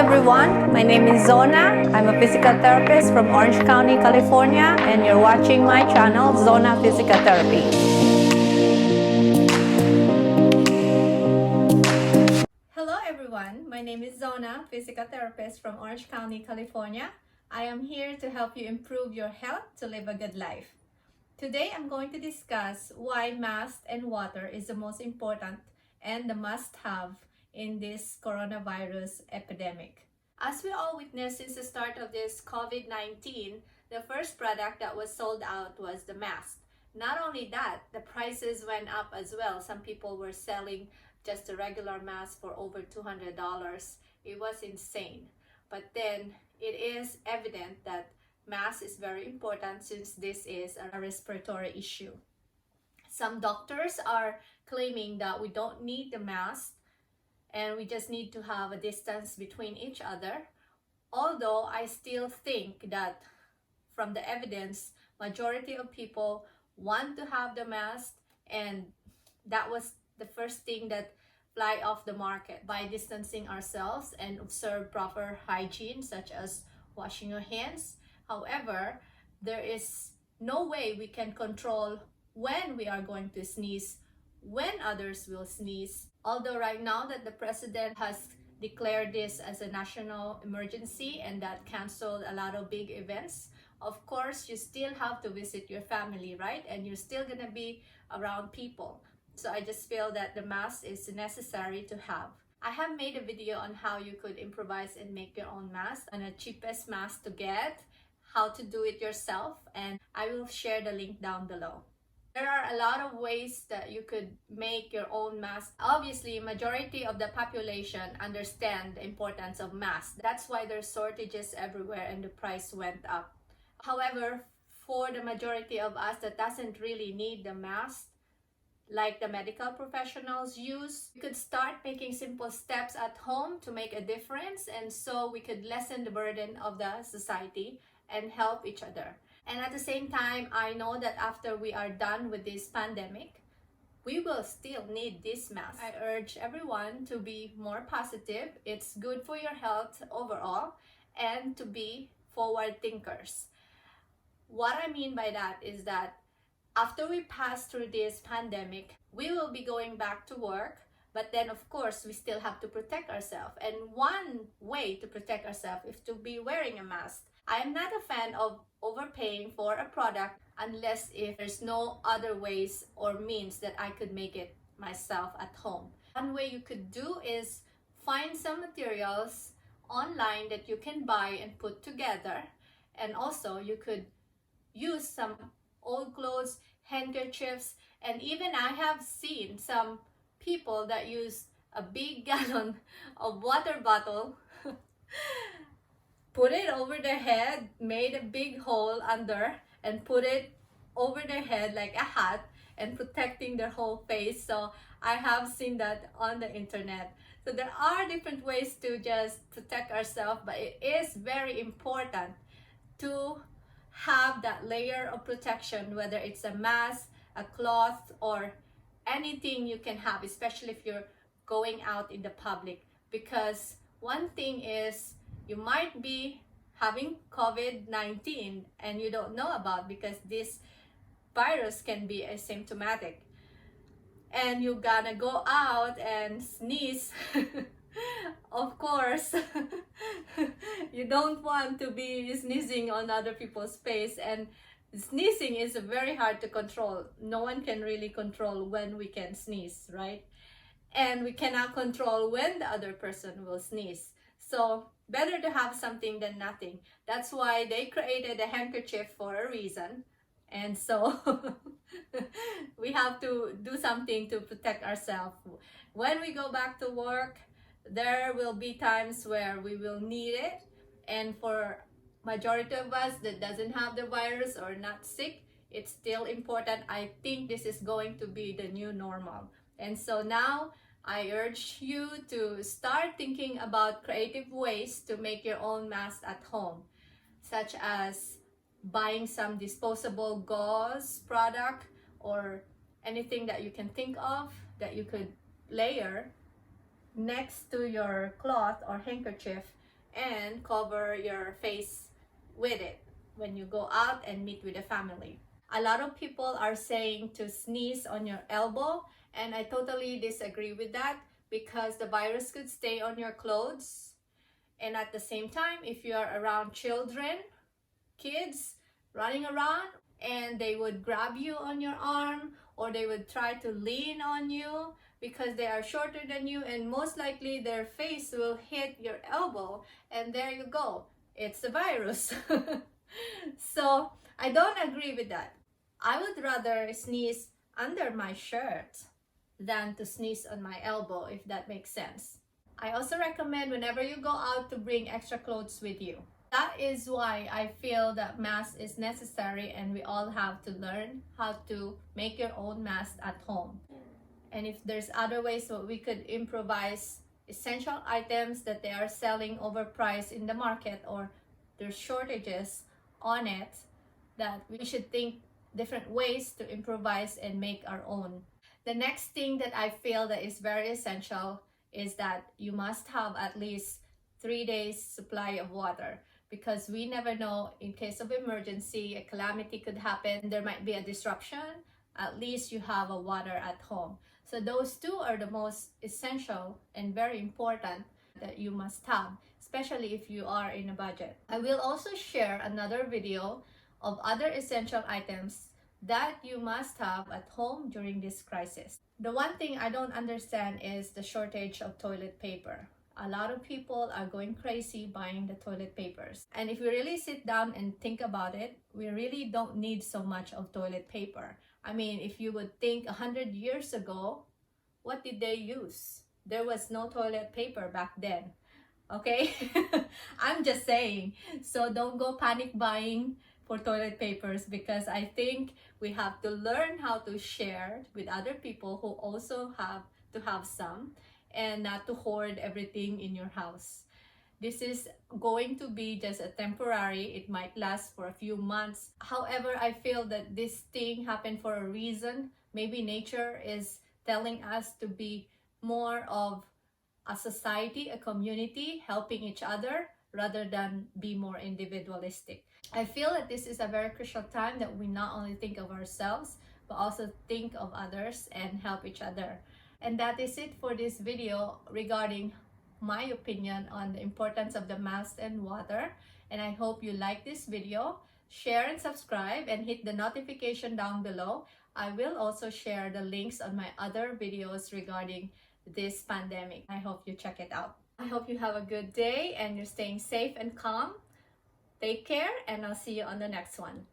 everyone, my name is Zonna. I'm a physical therapist from Orange County, California, and you're watching my channel, Zonna Physical Therapy. Hello everyone, my name is Zonna, physical therapist from Orange County, California. I am here to help you improve your health to live a good life. Today I'm going to discuss why mask and water is the most important and the must-have in this coronavirus epidemic. As we all witnessed since the start of this COVID-19, the first product that was sold out was the mask. Not only that, the prices went up as well. Some people were selling just a regular mask for over $200. It was insane. But then it is evident that mask is very important since this is a respiratory issue. Some doctors are claiming that we don't need the mask and we just need to have a distance between each other. Although I still think that from the evidence, majority of people want to have the mask, and that was the first thing that fly off the market by distancing ourselves and observe proper hygiene such as washing your hands. However, there is no way we can control when we are going to sneeze, when others will sneeze. Although right now that the president has declared this as a national emergency and that canceled a lot of big events, of course, you still have to visit your family, right? And you're still gonna be around people. So I just feel that the mask is necessary to have. I have made a video on how you could improvise and make your own mask and the cheapest mask to get, how to do it yourself, and I will share the link down below. There are a lot of ways that you could make your own mask. Obviously, majority of the population understand the importance of masks. That's why there's shortages everywhere and the price went up. However, for the majority of us that doesn't really need the mask, like the medical professionals use, we could start making simple steps at home to make a difference, and so we could lessen the burden of the society and help each other. And at the same time, I know that after we are done with this pandemic, we will still need this mask. I urge everyone to be more positive. It's good for your health overall, and to be forward thinkers. What I mean by that is that after we pass through this pandemic, we will be going back to work, but then of course we still have to protect ourselves. And one way to protect ourselves is to be wearing a mask. I am not a fan of overpaying for a product unless if there's no other ways or means that I could make it myself at home. One way you could do is find some materials online that you can buy and put together, and also you could use some old clothes, handkerchiefs, and even I have seen some people that use a big gallon of water bottle, put it over their head, made a big hole under, and put it over their head like a hat and protecting their whole face. So I have seen that on the internet. So there are different ways to just protect ourselves, but it is very important to have that layer of protection, whether it's a mask, a cloth, or anything you can have, especially if you're going out in the public. Because one thing is, you might be having COVID-19 and you don't know about, because this virus can be asymptomatic. And you're gonna go out and sneeze. Of course, you don't want to be sneezing on other people's face, and sneezing is very hard to control. No one can really control when we can sneeze, right? And we cannot control when the other person will sneeze. So better to have something than nothing. That's why they created a handkerchief for a reason. And so we have to do something to protect ourselves. When we go back to work, there will be times where we will need it, and for majority of us that doesn't have the virus or not sick, it's still important. I think this is going to be the new normal. And so now I urge you to start thinking about creative ways to make your own mask at home, such as buying some disposable gauze product or anything that you can think of that you could layer next to your cloth or handkerchief and cover your face with it when you go out and meet with the family. A lot of people are saying to sneeze on your elbow, and I totally disagree with that because the virus could stay on your clothes. And at the same time, if you are around children, kids running around, and they would grab you on your arm, or they would try to lean on you because they are shorter than you, and most likely their face will hit your elbow, and there you go, it's the virus. So I don't agree with that. I would rather sneeze under my shirt than to sneeze on my elbow, if that makes sense. I also recommend whenever you go out to bring extra clothes with you. That is why I feel that mask is necessary, and we all have to learn how to make your own mask at home. And if there's other ways that we could improvise essential items that they are selling overpriced in the market, or there's shortages on it, that we should think different ways to improvise and make our own. The next thing that I feel that is very essential is that you must have at least 3 days supply of water, because we never know, in case of emergency, a calamity could happen, there might be a disruption. At least you have a water at home. So those two are the most essential and very important that you must have, especially if you are in a budget. I will also share another video of other essential items that you must have at home during this crisis. The one thing I don't understand is the shortage of toilet paper. A lot of people are going crazy buying the toilet papers. And if we really sit down and think about it, we really don't need so much of toilet paper. I mean, if you would think 100 years ago, what did they use? There was no toilet paper back then. Okay? I'm just saying. So don't go panic buying for toilet papers, because I think we have to learn how to share with other people who also have to have some, and not to hoard everything in your house. This is going to be just a temporary, it might last for a few months. However, I feel that this thing happened for a reason. Maybe nature is telling us to be more of a society, a community, helping each other rather than be more individualistic. I feel that this is a very crucial time that we not only think of ourselves, but also think of others and help each other. And that is it for this video regarding my opinion on the importance of the mask and water. And I hope you like this video. Share and subscribe, and hit the notification down below. I will also share the links on my other videos regarding this pandemic. I hope you check it out. I hope you have a good day and you're staying safe and calm. Take care, and I'll see you on the next one.